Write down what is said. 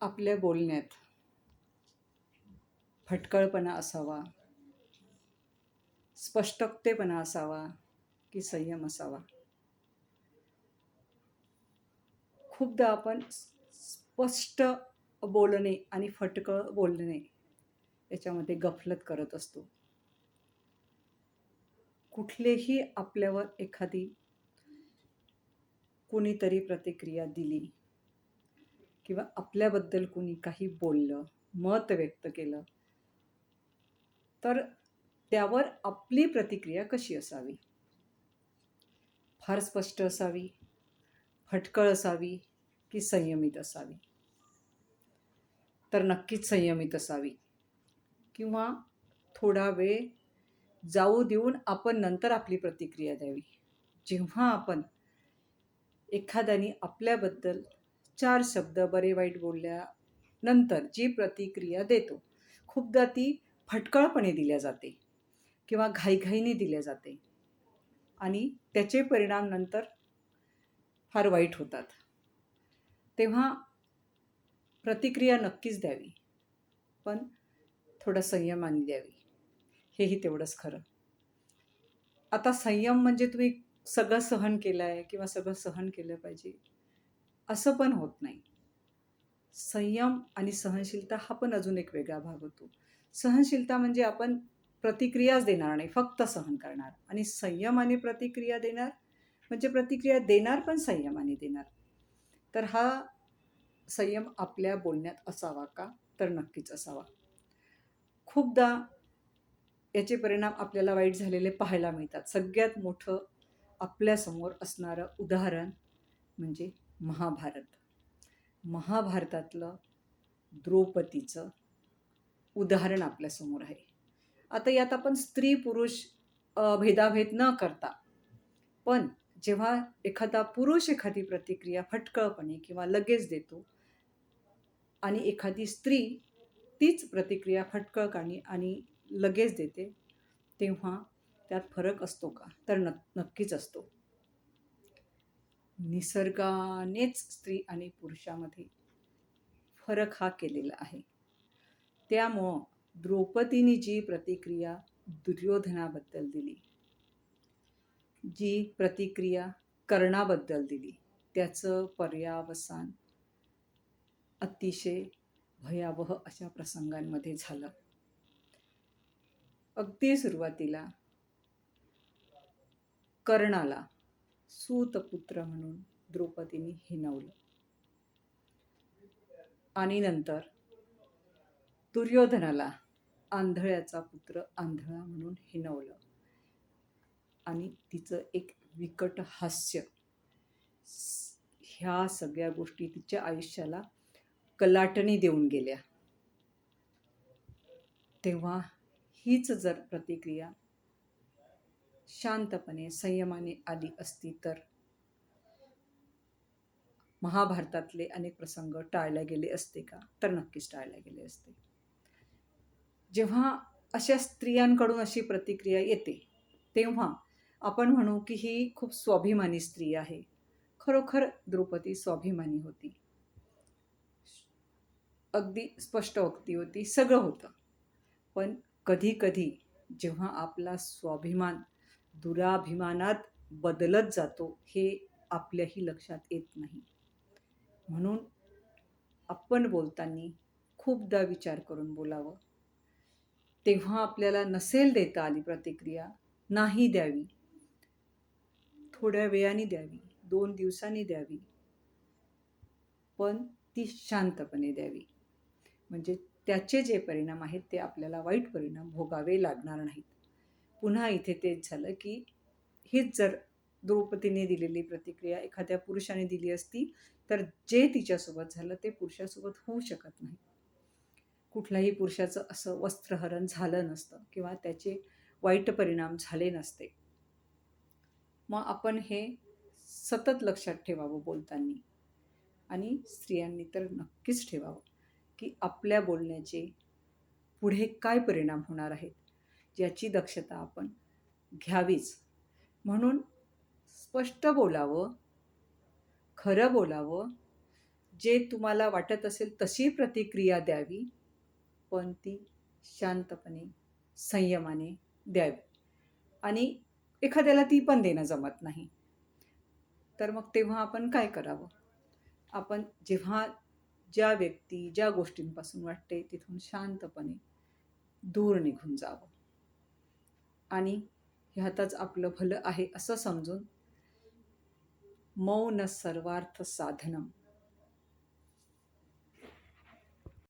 आपल्या बोलण्यात फटकळपणा असावा, स्पष्टतेपणा असावा की संयम असावा. खूपदा आपण स्पष्ट बोलणे आणि फटकळ बोलणे याच्यामध्ये गफलत करत असतो. कुठलेही आपल्यावर एखादी कुणीतरी प्रतिक्रिया दिली किंवा आपल्याबद्दल कुणी काही बोललं, मत व्यक्त केलं, तर त्यावर आपली प्रतिक्रिया कशी असावी? फार स्पष्ट असावी, फटकळ असावी की संयमित असावी? तर नक्कीच संयमित असावी. किंवा थोडा वेळ जाऊ देऊन आपण नंतर आपली प्रतिक्रिया द्यावी. जेव्हा आपण एखाद्याने आपल्याबद्दल 4 शब्द बरे वाईट बोलल्यानंतर जी प्रतिक्रिया देतो, खूपदा ती फटकळपणे दिल्या जाते किंवा घाईघाईने दिल्या जाते आणि त्याचे परिणाम नंतर फार वाईट होतात. तेव्हा प्रतिक्रिया नक्कीच द्यावी, पण थोडं संयमाने द्यावी. हेही तेवढंच खरं. आता संयम म्हणजे तुम्ही सगळं सहन केलं आहे किंवा सगळं सहन केलं पाहिजे, असं पण होत नाही. संयम आणि सहनशीलता हा पण अजून एक वेगळा भाग होतो. सहनशीलता म्हणजे आपण प्रतिक्रियाच देणार नाही, फक्त सहन करणार. आणि संयम आणि प्रतिक्रिया देणार म्हणजे प्रतिक्रिया देणार पण संयमाने देणार. तर हा संयम आपल्या बोलण्यात असावा का? तर नक्कीच असावा. खूपदा याचे परिणाम आपल्याला वाईट झालेले पाहायला मिळतात. सगळ्यात मोठं आपल्यासमोर असणारं उदाहरण म्हणजे महाभारत. महाभारतातलं द्रौपदीचं उदाहरण आपल्यासमोर आहे. आता यात आपण स्त्री पुरुष भेदाभेद न करता, पण जेव्हा एखादा पुरुष एखादी प्रतिक्रिया फटकळपणे किंवा लगेच देतो आणि एखादी स्त्री तीच प्रतिक्रिया फटकळपणे आणि लगेच देते, तेव्हा त्यात फरक असतो का? तर नक्कीच असतो. निसर्गानेच स्त्री आणि पुरुषामध्ये फरक हा केलेला आहे. त्यामुळं द्रौपदीने जी प्रतिक्रिया दुर्योधनाबद्दल दिली, जी प्रतिक्रिया कर्णाबद्दल दिली, त्याचं पर्यावसान अतिशय भयावह अशा प्रसंगांमध्ये झालं. अगदी सुरुवातीला कर्णाला सूतपुत्र म्हणून द्रौपदीने हिणवलं आणि नंतर दुर्योधनाला आंधळ्याचा पुत्र आंधळा म्हणून हिणवलं आणि तिचं एक विकट हास्य, ह्या सगळ्या गोष्टी तिच्या आयुष्याला कलाटणी देऊन गेल्या. तेव्हा हीच जर प्रतिक्रिया शांतपणे संयमाने आली असती तर महाभारतातले अनेक प्रसंग टाळले गेले असते का? तर नक्कीच टाळले गेले असते. जेव्हा अशा स्त्रियांकडून अशी प्रतिक्रिया येते, तेव्हा आपण म्हणू की ही खूप स्वाभिमानी स्त्री आहे. खरोखर द्रौपदी स्वाभिमानी होती. अगदी स्पष्ट वक्ती होती, सगळं होतं. पण कधी-कधी जेव्हा आपला स्वाभिमान दुराभिमानात बदलत जातो, हे आपल्याही लक्षात येत नाही. म्हणून आपण बोलताना खूपदा विचार करून बोलावं. तेव्हा आपल्याला नसेल देता आली प्रतिक्रिया, नाही द्यावी. थोड्या वेळाने द्यावी, 2 दिवसांनी द्यावी. पण ती शांतपणे द्यावी. म्हणजे त्याचे जे परिणाम आहेत ते आपल्याला वाईट परिणाम भोगावे लागणार नाहीत. पुन्हा इथे तेच झालं की हीच जर द्रौपदीने दिलेली प्रतिक्रिया एखाद्या पुरुषाने दिली असती, तर जे तिच्यासोबत झालं ते पुरुषासोबत होऊ शकत नाही. कुठल्याही पुरुषाचं असं वस्त्रहरण झालं नसतं किंवा त्याचे वाईट परिणाम झाले नसते. मग आपण हे सतत लक्षात ठेवावं बोलताना. आणि स्त्रियांनी तर नक्कीच ठेवावं की आपल्या बोलण्याचे पुढे काय परिणाम होणार आहेत याची दक्षता आपण घ्यावीच. म्हणून स्पष्ट बोलावं, खरं बोलावं जे तुम्हाला वाटत असेल तशी प्रतिक्रिया द्यावी, पण ती शांतपणे, संयमाने द्यावी. आणि एखाद्याला ती पण देणं जमत नाही. तर मग तेव्हा आपण काय करावं? आपण जेव्हा ज्या व्यक्ती, ज्या गोष्टींपासून वाटते तिथून शांतपणे दूर निघून जावं आणि ह्यातच आपलं भलं आहे असं समजून मौन सर्वार्थ साधनम